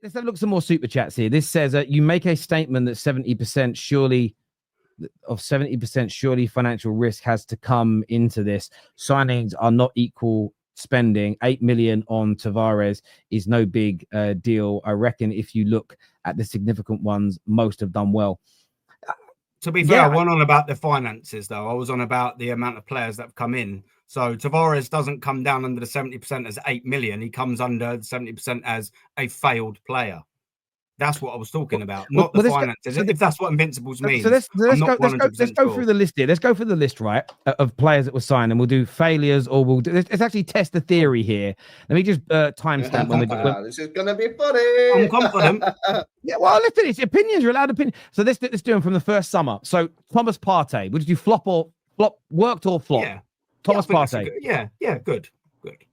Let's have a look at some more super chats here. This says you make a statement that 70% surely financial risk has to come into this. Signings are not equal spending. 8 million on Tavares is no big deal. I reckon if you look at the significant ones, most have done well. To be fair, I wasn't on about the finances, though. I was on about the amount of players that have come in. So Tavares doesn't come down under the 70% as 8 million. He comes under 70% as a failed player. That's what I was talking about, not the finances. If that's what Invincibles means. So let's go through the list here. Let's go through the list, right, of players that were signed, and we'll do failures, or we'll do. Let's actually test the theory here. Let me just timestamp when we do. This is gonna be funny. I'm confident. Yeah, well, let's do this. Opinions are allowed. Opinion. So let's do them from the first summer. So Thomas Partey, would you do flop? Worked or flop? Yeah. Thomas Partey. Yeah, good.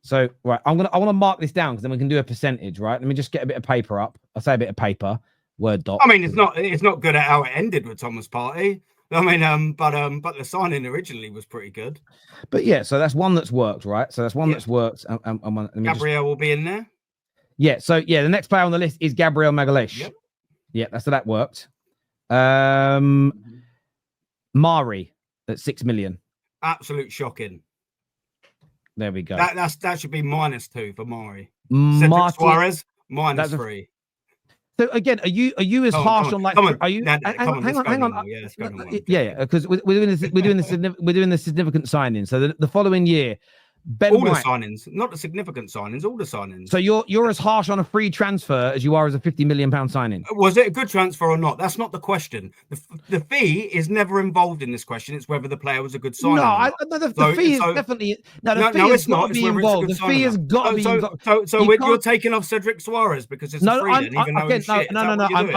So right, I want to mark this down because then we can do a percentage, right? Let me just get a bit of paper up. I'll say a bit of paper, Word doc. I mean, it's not good at how it ended with Thomas Partey. I mean, but the signing originally was pretty good. But yeah, so that's one that's worked, right? So that's one that's worked. Gabriel will be in there. Yeah. So yeah, the next player on the list is Gabriel Magalhaes. Yep. Yeah, that worked. Mari at 6 million. Absolute shocking. There we go. That should be -2 for Mari. Cedric Suarez -3. So again, are you as harsh on like? Are you? Hang on. Yeah. Because we're doing the significant signing. So the following year, Ben White. The signings, not the significant signings, all the signings. So you're as harsh on a free transfer as you are as a £50 million signing. Was it a good transfer or not? That's not the question. The fee is never involved in this question. It's whether the player was a good signing. The fee is definitely the fee has got to be involved. The fee has got to be involved. So you're taking off Cedric Suarez because it's a free. I'm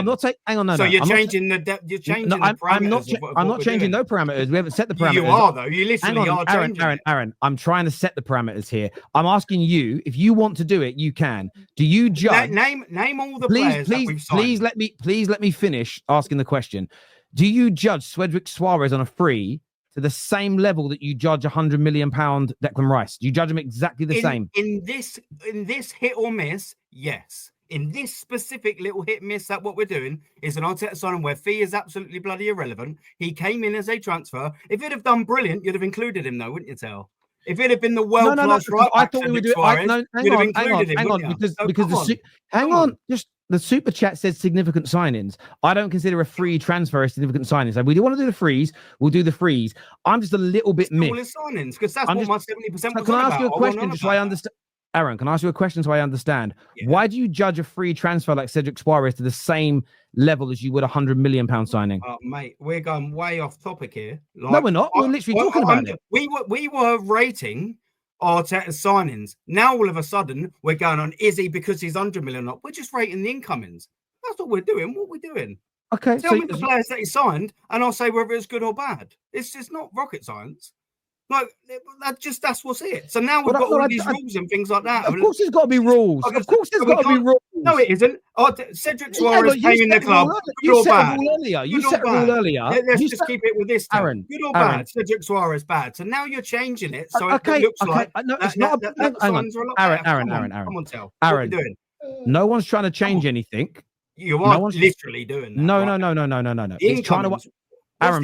not saying. Hang on, no. So you're changing the parameters. I'm not changing no parameters. We haven't set the parameters. You are though. You literally are changing. Aaron, I'm trying to set the parameters here. I'm asking you if you want to do it, you can. Do you judge? Name all the players that we've signed. Please let me finish asking the question. Do you judge Cedric Suarez on a free to the same level that you judge £100 million Declan Rice? Do you judge him exactly the same? In this hit or miss, yes. In this specific little hit miss, that what we're doing is an Arteta signing where fee is absolutely bloody irrelevant. He came in as a transfer. If it'd have done brilliant, you'd have included him, though, wouldn't you, Tell? If it had been the world-class right, I thought we would do it. Hang on. Just the super chat says significant signings. I don't consider a free transfer a significant signing. So we do want to do the freeze. We'll do the freeze. I'm just a little bit mixed. Signings because that's what my 70% was. Can I ask you a question just so I understand? Aaron, can I ask you a question so I understand? Yeah. Why do you judge a free transfer like Cedric Suarez to the same level as you would £100 million signing? Mate, we're going way off topic here. No, we're not. We're literally talking about it. We were rating Arteta signings. Now all of a sudden we're going on, is he because he's 100 million or not? We're just rating the incomings. That's what we're doing. What we're doing. Okay. Tell me the players that he signed and I'll say whether it's good or bad. It's just not rocket science. Like that's what's it. So now we've got all these rules and things like that. Of course, there's got to be rules. Of course, there's got to be rules. No, it isn't. Cedric Suarez came in the club. You set a rule earlier. You set a rule earlier. Let's just keep it with this. Aaron, good or bad? Cedric Suarez bad. So now you're changing it. So it looks like no, it's not. Hang on, Aaron. Come on, Tell. Aaron, what are you doing? No one's trying to change anything. You are literally doing that. No. He's trying to. Aaron,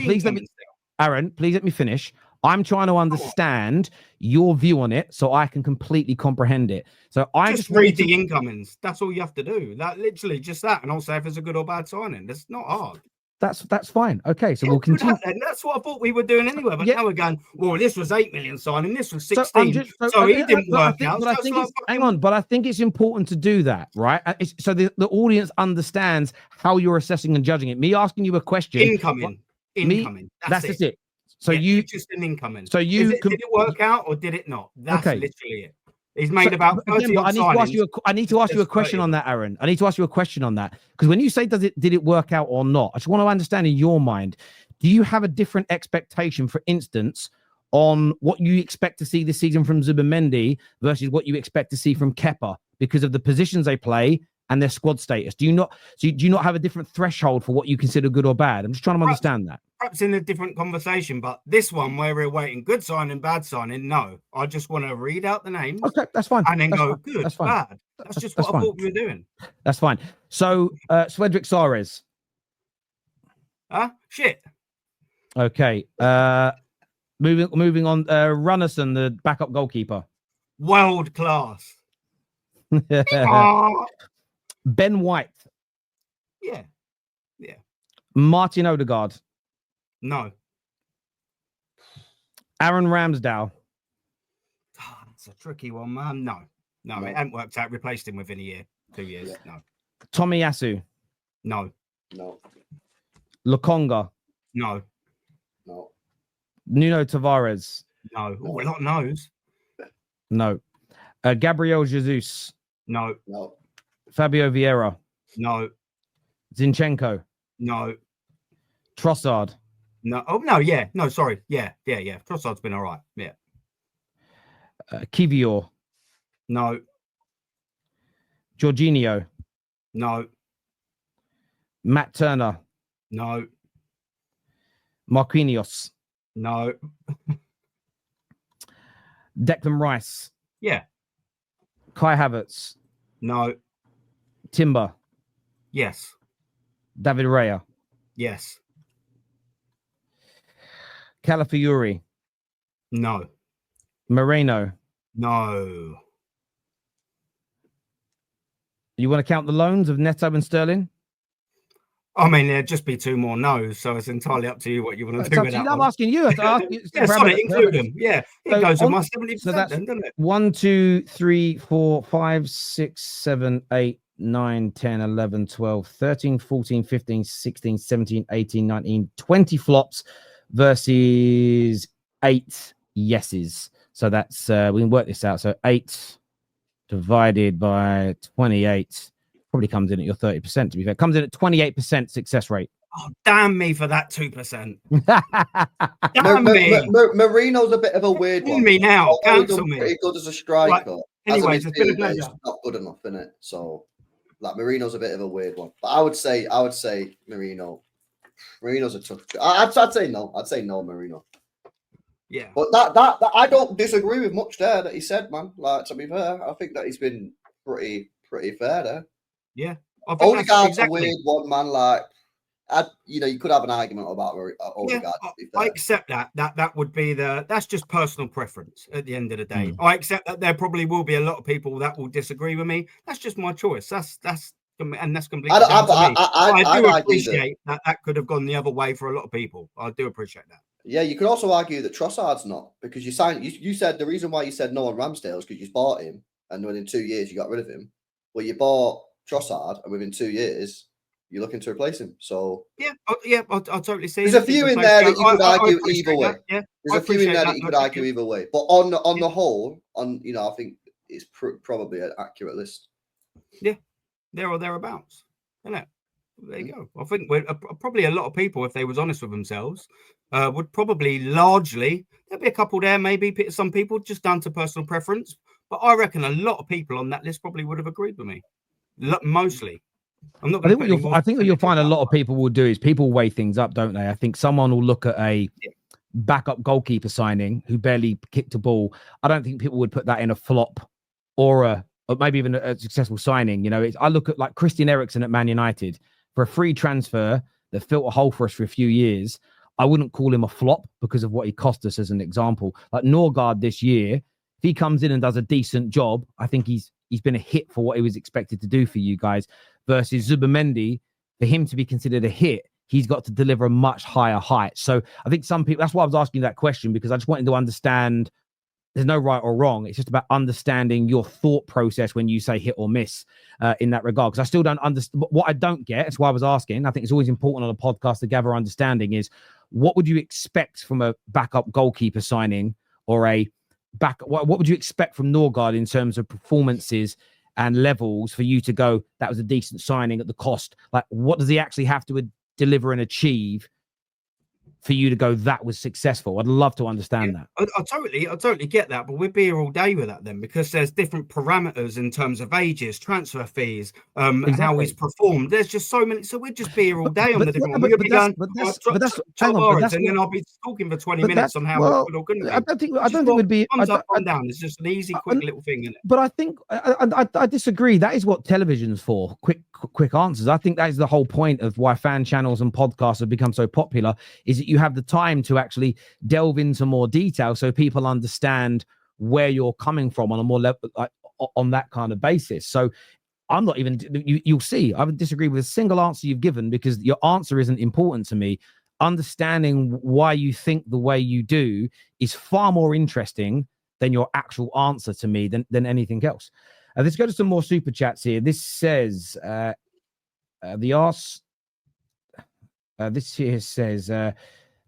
please let me finish. I'm trying to understand your view on it so I can completely comprehend it. So I just read the incomings. That's all you have to do. That literally just that, and I'll say if it's a good or bad signing. That's not hard. That's fine. Okay, so we'll continue. That's what I thought we were doing anyway. But now we're going, well, this was 8 million signing, this was 16. So he didn't work out. But I think it's important to do that, right? So the audience understands how you're assessing and judging it. Me asking you a question. Incoming. That's just it. So just an incoming. So did it work out or did it not? That's literally it. He's made about 30 I need to ask you a question on that, Aaron. I need to ask you a question on that because when you say did it work out or not, I just want to understand in your mind, do you have a different expectation, for instance, on what you expect to see this season from Zubimendi versus what you expect to see from Kepa because of the positions they play and their squad status? Do you not have a different threshold for what you consider good or bad? I'm just trying to understand that. Perhaps in a different conversation, but this one where we're waiting good signing, bad signing, no. I just want to read out the names. Okay, that's fine. And then good, bad. That's just what I thought we were doing. That's fine. So, Cedric Soares. Shit. Okay. Moving on. Runnison, the backup goalkeeper. World class. Ben White. Yeah. Martin Odegaard. No. Aaron Ramsdale. That's a tricky one, man. No, it hasn't worked out. Replaced him within a year, 2 years. Yeah. No. Tomiyasu. No. Lokonga. No. Nuno Tavares. No. Oh, a lot of no's. No. Gabriel Jesus. No. Fabio Vieira. No. Zinchenko. No. Trossard. No. Oh, no. Yeah. No, sorry. Yeah. Trossard's been all right. Yeah. Kivior. No. Jorginho. No. Matt Turner. No. Marquinhos. No. Declan Rice. Yeah. Kai Havertz. No. Timber. Yes. David Raya. Yes. Calafiori. No. Moreno. No. You want to count the loans of Neto and Sterling? I mean, there'd just be 2 more no's, so it's entirely up to you what you want to do with that. I'm asking you. Yeah, sorry, include them. Yeah, it goes on my 70%, so that's then, doesn't it? 1, 2, 3, 4, 5, 6, 7, 8, 9, 10, 11, 12, 13, 14, 15, 16, 17, 18, 19, 20 flops versus 8 yeses. So that's, we can work this out. So 8 divided by 28 probably comes in at your 30%, to be fair. Comes in at 28% success rate. Oh, damn me for that 2%. Damn me. Marino's a bit of a weird one. Me now. Cancel me. Pretty good as a striker. Right. Anyways, it's been a pleasure. Not good enough, innit? So, like, Marino's a bit of a weird one. But I would say Marino. Marino's a tough. I'd say no. I'd say no, Marino. Yeah. But that I don't disagree with much there that he said, man. Like, to be fair, I think that he's been pretty fair there. Yeah. Odegaard's a weird one, man. Like, you could have an argument about Odegaard. Yeah, I accept that. That would be that's just personal preference at the end of the day. I accept that there probably will be a lot of people that will disagree with me. That's just my choice. That's completely down to me. I do appreciate that could have gone the other way for a lot of people. I do appreciate that. Yeah, you could also argue that Trossard's not, because you said the reason why you said no on Ramsdale is because you bought him and within 2 years you got rid of him. Well, you bought Trossard and within 2 years you're looking to replace him. So I totally see. There's a few in there that you could argue either way. There's a few in there that you could argue either way. But on the whole, I think it's probably an accurate list. Yeah, there or thereabouts, isn't it? There you go. I think probably a lot of people, if they was honest with themselves, would probably largely, there'll be a couple there, maybe some people just down to personal preference. But I reckon a lot of people on that list probably would have agreed with me. Mostly. I'm not. I think what you'll find a lot of people will do is people weigh things up, don't they? I think someone will look at a backup goalkeeper signing who barely kicked a ball. I don't think people would put that in a flop or maybe even a successful signing. I look at like Christian Eriksen at Man United for a free transfer that filled a hole for us for a few years. I wouldn't call him a flop because of what he cost us, as an example. Like Norgard this year, if he comes in and does a decent job, I think he's been a hit for what he was expected to do for you guys. Versus Zubimendi, for him to be considered a hit, he's got to deliver a much higher height. So I think some people, that's why I was asking that question, because I just wanted to understand there's no right or wrong. It's just about understanding your thought process when you say hit or miss in that regard. Because I still don't understand. What I don't get, that's why I was asking, I think it's always important on a podcast to gather understanding, is what would you expect from a backup goalkeeper signing or what would you expect from Norgard in terms of performances and levels for you to go, that was a decent signing at the cost? Like, what does he actually have to deliver and achieve for you to go, that was successful? I'd love to understand that. I totally get that, but we'd be here all day with that then, because there's different parameters in terms of ages, transfer fees, how he's performed. There's just so many, so we'd just be here all day on the different one. And then I'll be talking for 20 minutes on how good or couldn't be. I don't think it would be thumbs up, thumbs down. It's just an easy, quick little thing, isn't it? But I think I disagree. That is what television's for. Quick answers. I think that is the whole point of why fan channels and podcasts have become so popular, is that you have the time to actually delve into more detail so people understand where you're coming from on a more level, on that kind of basis. So I'm not even, you'll see, I would disagree with a single answer you've given, because your answer isn't important to me. Understanding why you think the way you do is far more interesting than your actual answer to me than anything else. Let's go to some more super chats here. This says, this here says,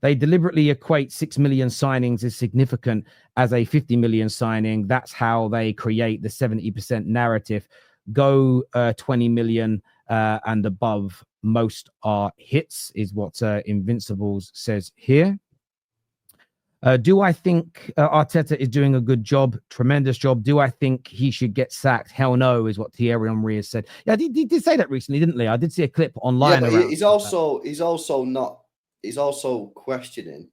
they deliberately equate 6 million signings as significant as a 50 million signing. That's how they create the 70% narrative. Go 20 million and above. Most are hits, is what Invincibles says here. Do I think Arteta is doing a good job? Tremendous job. Do I think he should get sacked? Hell no, is what Thierry Henry has said. Yeah, he did say that recently, didn't he? I did see a clip online. Yeah, but he's also questioning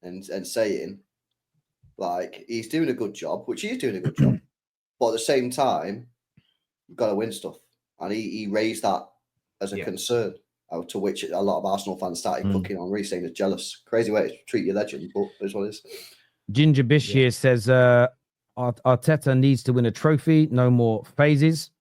and saying, like, he's doing a good job, which he is doing a good job, but at the same time, you've got to win stuff, and he raised that as a concern. To which a lot of Arsenal fans started cooking on, really saying it's jealous. Crazy way to treat your legend, but it's what it is. Ginger Bish here says Arteta needs to win a trophy, no more phases.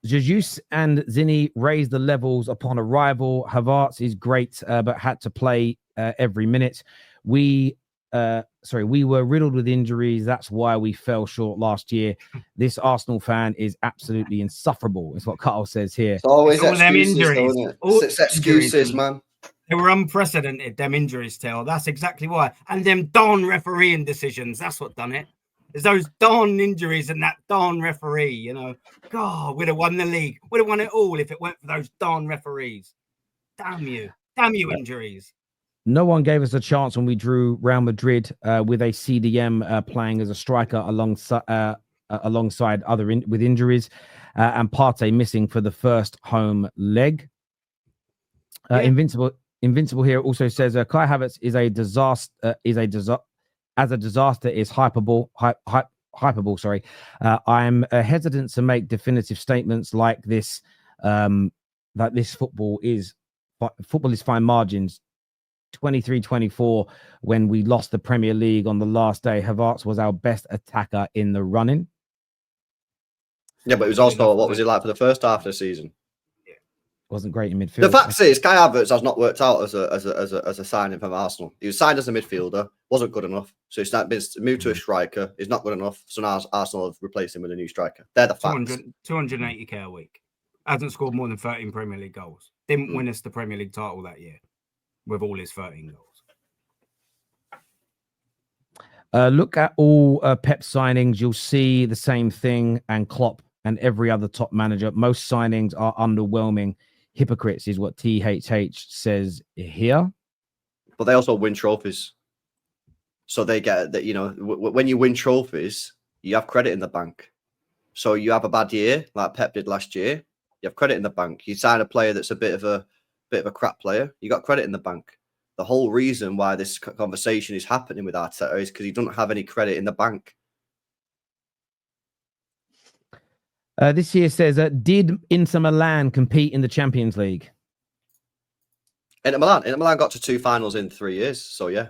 Jesus and Zinni raised the levels upon arrival. Havertz is great, but had to play every minute. We were riddled with injuries. That's why we fell short last year. This Arsenal fan is absolutely insufferable, is what Carl says here. It's always excuses, injuries. It's excuses, man. They were unprecedented, them injuries, Till. That's exactly why. And them darn refereeing decisions. That's what done it. It's those darn injuries and that darn referee, you know. God, we'd have won the league. We'd have won it all if it weren't for those darn referees. Damn you. Damn you, injuries. No one gave us a chance when we drew Real Madrid with a CDM playing as a striker alongside with injuries, and Partey missing for the first home leg. Invincible here also says Kai Havertz is a disaster. As a disaster is hyperbole. Sorry, I'm hesitant to make definitive statements like this. That this football is fine margins. 23-24 when we lost the Premier League on the last day. Havertz was our best attacker in the running. Yeah, but it was also, what was it like for the first half of the season? Yeah. Wasn't great in midfield. The fact is, Kai Havertz has not worked out as a signing from Arsenal. He was signed as a midfielder, wasn't good enough, so he's been moved to a striker. He's not good enough, so now Arsenal have replaced him with a new striker. They're the facts. 280k a week. Hasn't scored more than 13 Premier League goals. Didn't win us the Premier League title that year with all his 13 goals. Look at all Pep signings. You'll see the same thing, and Klopp and every other top manager. Most signings are underwhelming. Hypocrites is what THH says here. But they also win trophies. So they get that, you know, when you win trophies, you have credit in the bank. So you have a bad year, like Pep did last year, you have credit in the bank. You sign a player that's a bit of a crap player, you got credit in the bank. The whole reason why this conversation is happening with Arteta is because he doesn't have any credit in the bank. This here says, did Inter Milan compete in the Champions League? Inter Milan got to 2 finals in 3 years, so yeah.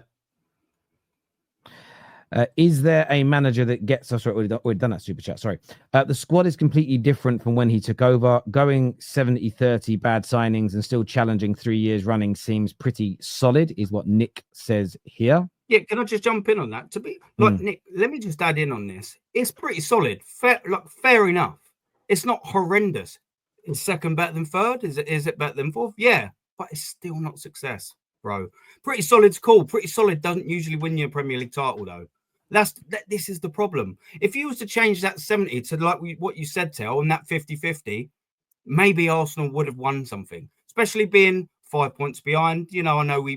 Is there a manager that gets us? We've done that super chat. Sorry. The squad is completely different from when he took over. Going 70-30 bad signings and still challenging 3 years running seems pretty solid, is what Nick says here. Yeah, can I just jump in on that? To be like Nick, let me just add in on this. It's pretty solid. Fair enough. It's not horrendous. Is second better than third? Is it better than fourth? Yeah, but it's still not success, bro. Pretty solid's cool. Pretty solid doesn't usually win you a Premier League title though. This is the problem. If you was to change that 70 to like what you said, Tel, and that 50-50, maybe Arsenal would have won something, especially being 5 points behind. You know, I know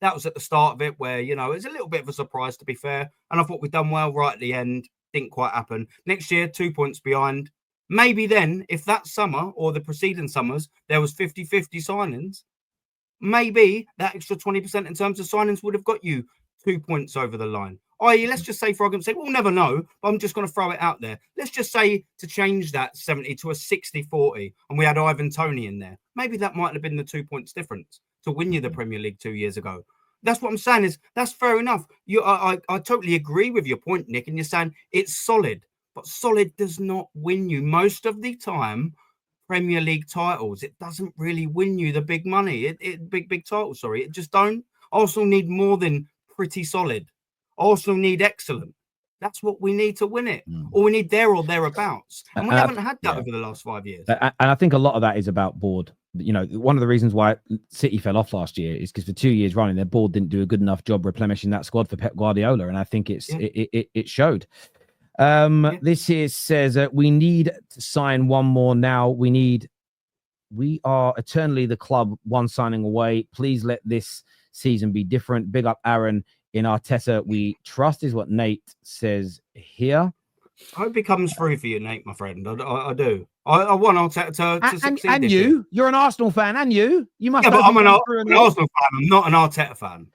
that was at the start of it where, you know, it's a little bit of a surprise, to be fair. And I thought we'd done well right at the end. Didn't quite happen. Next year, 2 points behind. Maybe then, if that summer or the preceding summers, there was 50-50 signings, maybe that extra 20% in terms of signings would have got you 2 points over the line. I.e., let's just say, for argument's sake, we'll never know, but I'm just going to throw it out there. Let's just say to change that 70 to a 60-40, and we had Ivan Toney in there. Maybe that might have been the 2 points difference to win you the Premier League 2 years ago. That's what I'm saying is that's fair enough. I totally agree with your point, Nick, and you're saying it's solid, but solid does not win you most of the time. Premier League titles, it doesn't really win you the big money. Big titles, sorry. It just don't. Arsenal need more than pretty solid. Arsenal need excellent. That's what we need to win it. Or we need there or thereabouts. And we haven't had that over the last 5 years. And I think a lot of that is about board. You know, one of the reasons why City fell off last year is because for 2 years running, their board didn't do a good enough job replenishing that squad for Pep Guardiola. And I think it showed. This here says we need to sign one more now. We are eternally the club one signing away. Please let this season be different. Big up Aaron. In Arteta, we trust, is what Nate says here. I hope he comes through for you, Nate, my friend. I do. I want Arteta to succeed. And you're an Arsenal fan, and you must. Yeah, but I'm an Arsenal fan. I'm not an Arteta fan.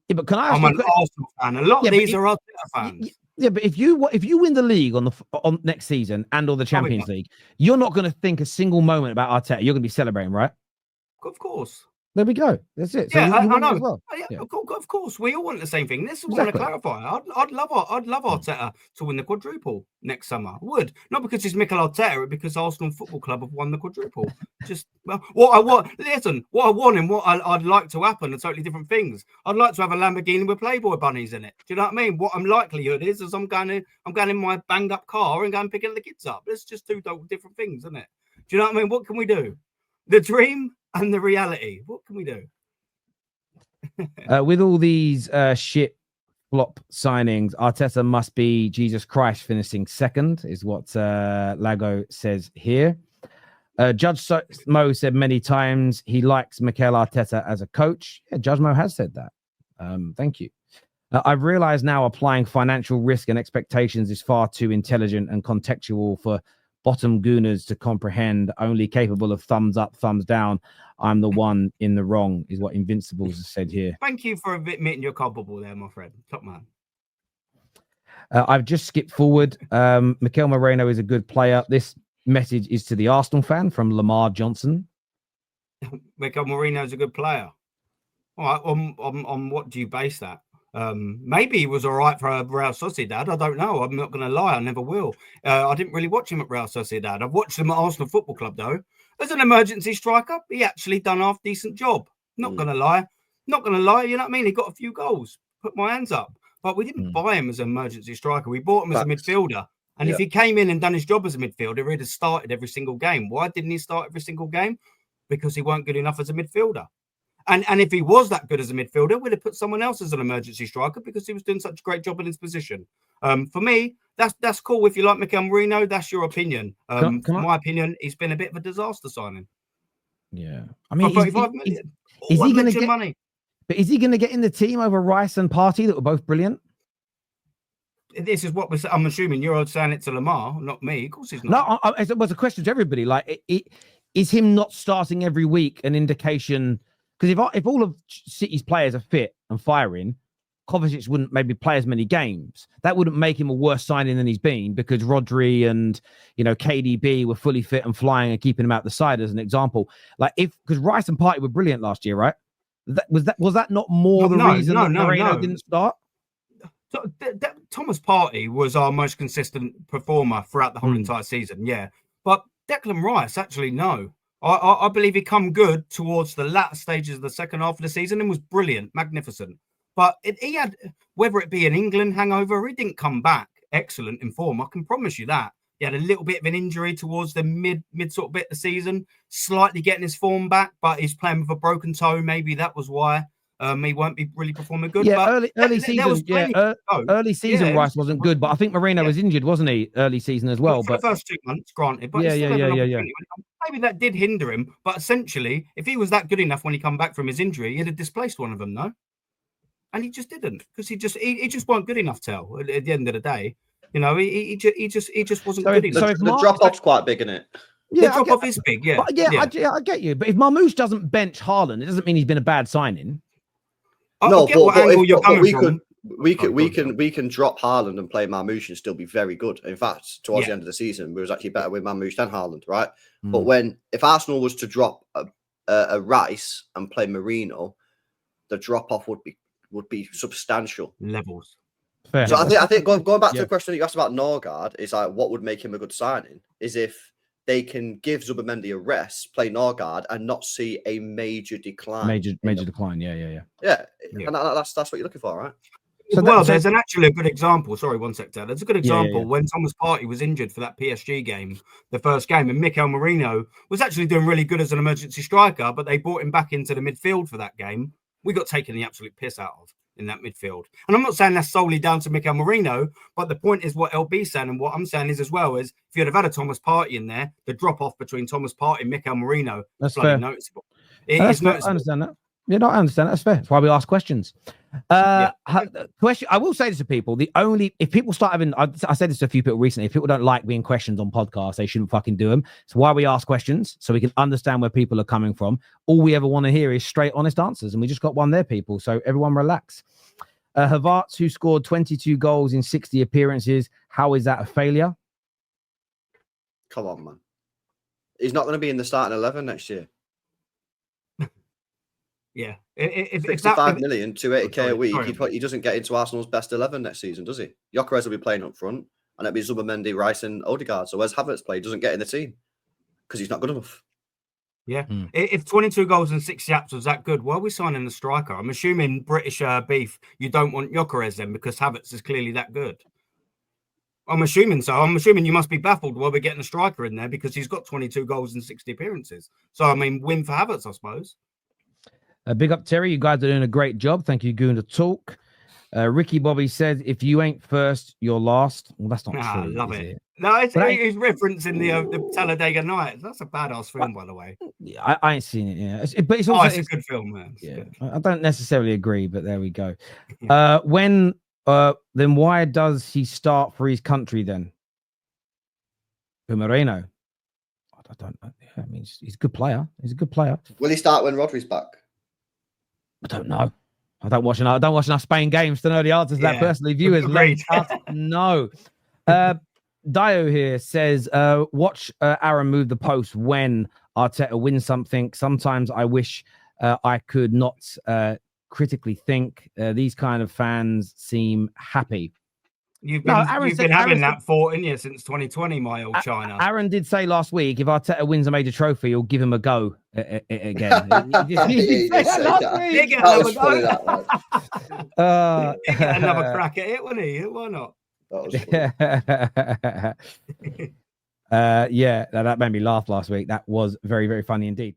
Yeah, but can I ask I'm an Arsenal fan. A lot of these are Arteta fans. Yeah, but if you win the league on next season or the Champions League, you're not going to think a single moment about Arteta. You're going to be celebrating, right? Of course. There we go. That's it. Yeah, so I know. Well. Of course, we all want the same thing. This is what I want to clarify. I'd love Arteta to win the quadruple next summer. I would, not because he's Mikel Arteta, but because Arsenal Football Club have won the quadruple. Just what I want and what I'd like to happen are totally different things. I'd like to have a Lamborghini with Playboy bunnies in it. Do you know what I mean? What I'm likelihood is I'm going in my banged up car and going picking the kids up. It's just two different things, isn't it? Do you know what I mean? What can we do? The dream and the reality. What can we do? With all these shit flop signings, Arteta must be Jesus Christ finishing second, is what Lago says here. Judge Mo said many times he likes Mikel Arteta as a coach. Yeah, Judge Mo has said that. Thank you. I've realized now applying financial risk and expectations is far too intelligent and contextual for bottom gooners to comprehend, only capable of thumbs up, thumbs down. I'm the one in the wrong, is what Invincibles has said here. Thank you for admitting you're culpable there, my friend. Top man. I've just skipped forward. Mikel Moreno is a good player. This message is to the Arsenal fan from Lamar Johnson. Mikel Moreno is a good player. All right, on what do you base that? Maybe he was all right for Real Sociedad. I don't know. I'm not going to lie. I never will. I didn't really watch him at Real Sociedad. I've watched him at Arsenal Football Club, though. As an emergency striker, he actually done a half decent job. Not going to lie. Not going to lie. You know what I mean? He got a few goals. Put my hands up. But we didn't buy him as an emergency striker. We bought him as a midfielder. And if he came in and done his job as a midfielder, he'd have started every single game. Why didn't he start every single game? Because he weren't good enough as a midfielder. And if he was that good as a midfielder, we'd have put someone else as an emergency striker because he was doing such a great job in his position. For me, that's cool. If you like Mikel Moreno, that's your opinion. My opinion, he's been a bit of a disaster signing. Yeah, I mean, is he going to get money? But is he going to get in the team over Rice and Partey that were both brilliant? This is what I'm assuming you're saying it to Lamar, not me. Of course he's not. No, it was a question to everybody. Like, is him not starting every week an indication? Because if all of City's players are fit and firing, Kovacic wouldn't maybe play as many games. That wouldn't make him a worse signing than he's been because Rodri and KDB were fully fit and flying and keeping him out the side as an example. Like because Rice and Partey were brilliant last year, right? Was that not more the reason that Moreno didn't start? So, Thomas Partey was our most consistent performer throughout the whole entire season, yeah. But Declan Rice, actually, no. I believe he come good towards the latter stages of the second half of the season and was brilliant, magnificent. But he had, whether it be an England hangover, he didn't come back excellent in form. I can promise you that. He had a little bit of an injury towards the mid sort of bit of the season, slightly getting his form back, but he's playing with a broken toe. Maybe that was why he won't be really performing good. Yeah, but early season, Rice wasn't good, but I think Moreno was injured, wasn't he? Early season as well. For the first 2 months, granted. But yeah. maybe that did hinder him. But essentially, if he was that good enough when he come back from his injury, he'd have displaced one of them, no? And he just didn't, because he just weren't good enough. Tell at the end of the day, he just wasn't good enough. So the drop off's quite big, isn't it? Yeah, the drop off is big. Yeah, I get you. But if Marmoush doesn't bench Haaland, it doesn't mean he's been a bad signing. No, we can drop Haaland and play Marmoush and still be very good. In fact, towards the end of the season, we was actually better with Marmoush than Haaland, right? But if Arsenal was to drop a Rice and play Moreno, the drop off would be substantial levels. Fair. So I think going back to the question that you asked about Norgard is like, what would make him a good signing? Is if they can give Zubimendi a rest, play Norgard, and not see a major decline. Major decline. Yeah. And that's what you're looking for, right? So there's actually a good example. Sorry, one sec, Ted. There's a good example when Thomas Partey was injured for that PSG game, the first game, and Mikel Moreno was actually doing really good as an emergency striker, but they brought him back into the midfield for that game. We got taken the absolute piss out of in that midfield. And I'm not saying that's solely down to Mikel Moreno, but the point is what LB's saying, and what I'm saying is as well, is if you'd have had a Thomas Partey in there, the drop-off between Thomas Partey and Mikel Moreno is noticeable. It's noticeable. I understand that. Yeah, no, I understand that. That's fair. That's why we ask questions. Question. I will say this to people: if people start having, I said this to a few people recently. If people don't like being questions on podcasts, they shouldn't fucking do them. So why we ask questions, so we can understand where people are coming from. All we ever want to hear is straight, honest answers, and we just got one there, people. So everyone relax. Havertz, who scored 22 goals in 60 appearances, how is that a failure? Come on, man. He's not going to be in the starting 11 next year. Yeah, if 65 million, 280k a week, he doesn't get into Arsenal's best 11 next season, does he? Gyökeres will be playing up front, and it'll be Zubimendi, Rice, and Odegaard. So where's Havertz play? He doesn't get in the team because he's not good enough. Yeah, if 22 goals and 6 yaps was that good, why are we signing a striker? I'm assuming British beef, you don't want Gyökeres then because Havertz is clearly that good. I'm assuming so. I'm assuming you must be baffled why we're getting a striker in there because he's got 22 goals and 60 appearances. So I mean, win for Havertz, I suppose. Big up, Terry. You guys are doing a great job. Thank you, Goon, to talk. Ricky Bobby said, if you ain't first, you're last. Well, that's not true. I love it. No, he's referencing the Talladega Nights. That's a badass film, by the way. I ain't seen it. Yeah, but it's also a good film, man. I don't necessarily agree, but there we go. Then why does he start for his country then? For Moreno, I don't know. I mean, he's a good player. He's a good player. Will he start when Rodri's back? I don't know. I don't watch enough Spain games to know the answers to that personally. Viewers, no. Dio here says, watch Aaron move the post when Arteta wins something. Sometimes I wish I could not critically think. These kind of fans seem happy. You've been having that thought in you since 2020, my old China. Aaron did say last week, if Arteta wins a major trophy, he'll give him a go again. Another crack at it, wouldn't he? Why not? That made me laugh last week. That was very, very funny indeed.